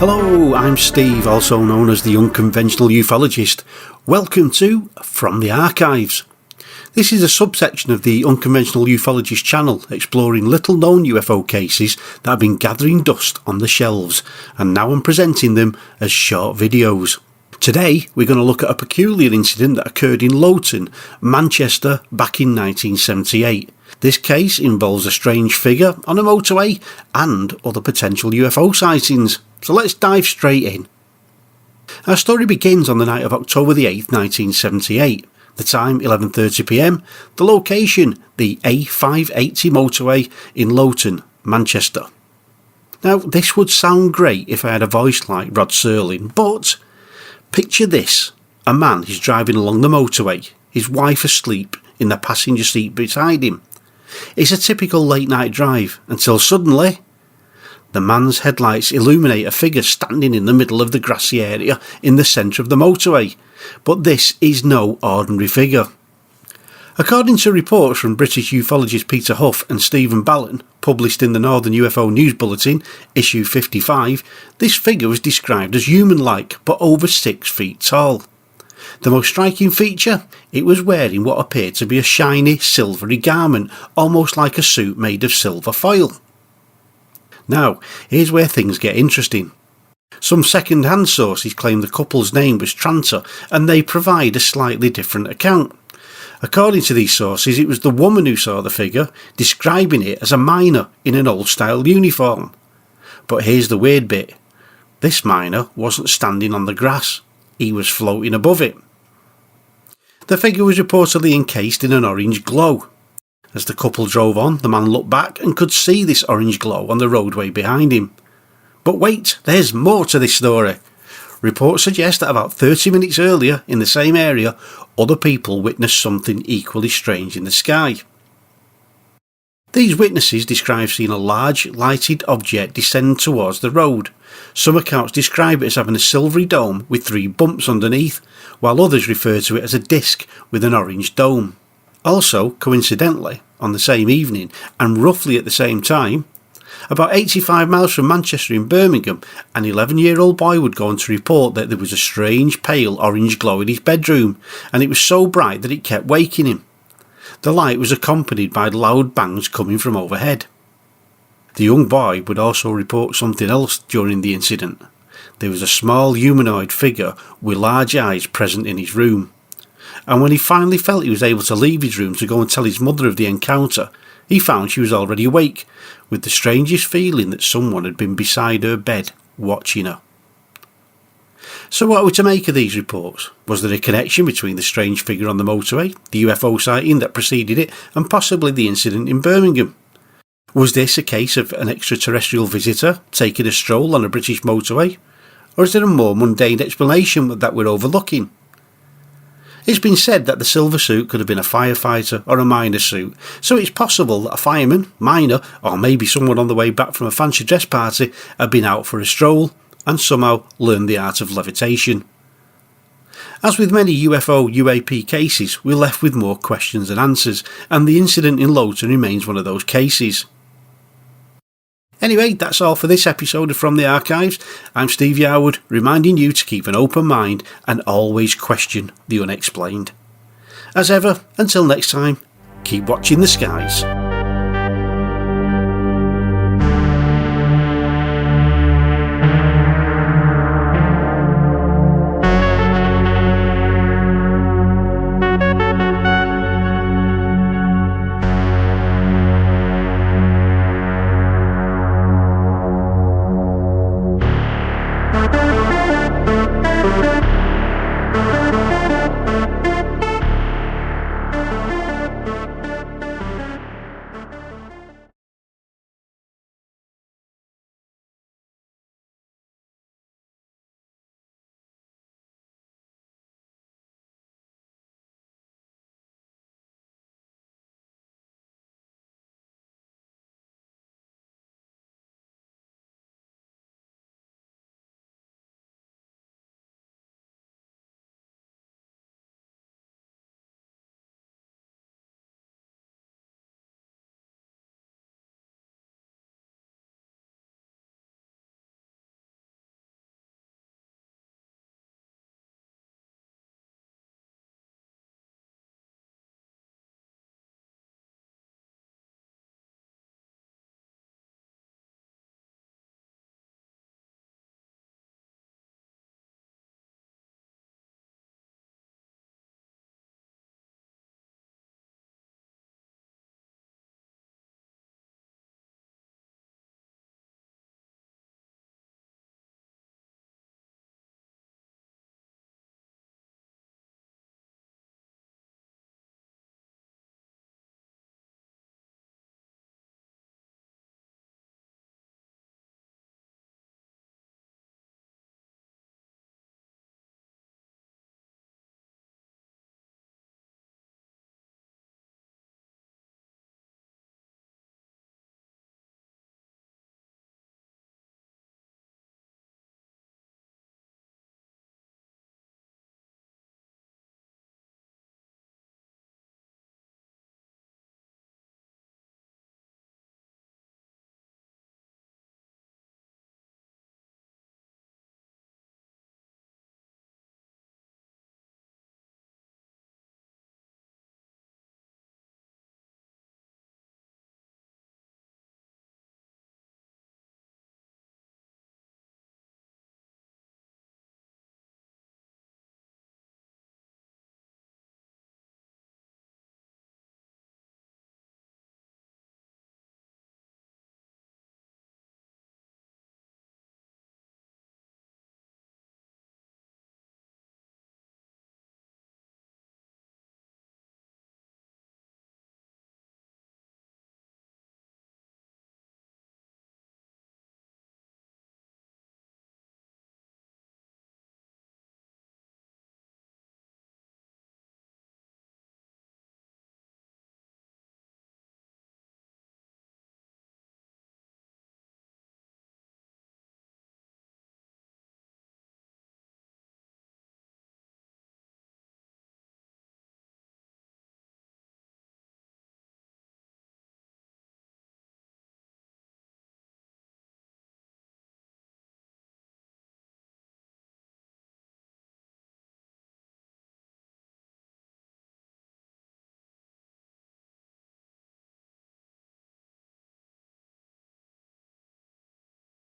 Hello, I'm Steve, also known as the Unconventional Ufologist. Welcome to From the Archives. This is a subsection of the Unconventional Ufologist channel, exploring little known UFO cases that have been gathering dust on the shelves, and now I'm presenting them as short videos. Today we're going to look at a peculiar incident that occurred in Lowton, Manchester, back in 1978. This case involves a strange figure on a motorway and other potential UFO sightings. So let's dive straight in. Our story begins on the night of October the 8th, 1978. The time 11:30 p.m. The location, the A580 motorway in Lowton, Manchester. Now this would sound great if I had a voice like Rod Serling, but picture this. A man is driving along the motorway, his wife asleep in the passenger seat beside him. It's a typical late night drive until suddenly the man's headlights illuminate a figure standing in the middle of the grassy area in the centre of the motorway. But this is no ordinary figure. According to reports from British ufologists Peter Huff and Stephen Ballon, published in the Northern UFO News Bulletin, issue 55, this figure was described as human-like but over 6 feet tall. The most striking feature? It was wearing what appeared to be a shiny, silvery garment, almost like a suit made of silver foil. Now, here's where things get interesting. Some second-hand sources claim the couple's name was Tranter, and they provide a slightly different account. According to these sources, it was the woman who saw the figure, describing it as a miner in an old-style uniform. But here's the weird bit. This miner wasn't standing on the grass. He was floating above it. The figure was reportedly encased in an orange glow. As the couple drove on, the man looked back and could see this orange glow on the roadway behind him. But wait, there's more to this story. Reports suggest that about 30 minutes earlier, in the same area, other people witnessed something equally strange in the sky. These witnesses describe seeing a large, lighted object descend towards the road. Some accounts describe it as having a silvery dome with 3 bumps underneath, while others refer to it as a disc with an orange dome. Also, coincidentally, on the same evening, and roughly at the same time, about 85 miles from Manchester in Birmingham, an 11-year-old boy would go on to report that there was a strange pale orange glow in his bedroom, and it was so bright that it kept waking him. The light was accompanied by loud bangs coming from overhead. The young boy would also report something else during the incident. There was a small humanoid figure with large eyes present in his room. And when he finally felt he was able to leave his room to go and tell his mother of the encounter, he found she was already awake, with the strangest feeling that someone had been beside her bed, watching her. So what are we to make of these reports? Was there a connection between the strange figure on the motorway, the UFO sighting that preceded it, and possibly the incident in Birmingham? Was this a case of an extraterrestrial visitor taking a stroll on a British motorway? Or is there a more mundane explanation that we're overlooking? It's been said that the silver suit could have been a firefighter or a miner suit, so it's possible that a fireman, miner, or maybe someone on the way back from a fancy dress party had been out for a stroll and somehow learned the art of levitation. As with many UFO/UAP cases, we're left with more questions than answers, and the incident in Lowton remains one of those cases. Anyway, that's all for this episode of From the Archives. I'm Steve Yarwood, reminding you to keep an open mind and always question the unexplained. As ever, until next time, keep watching the skies.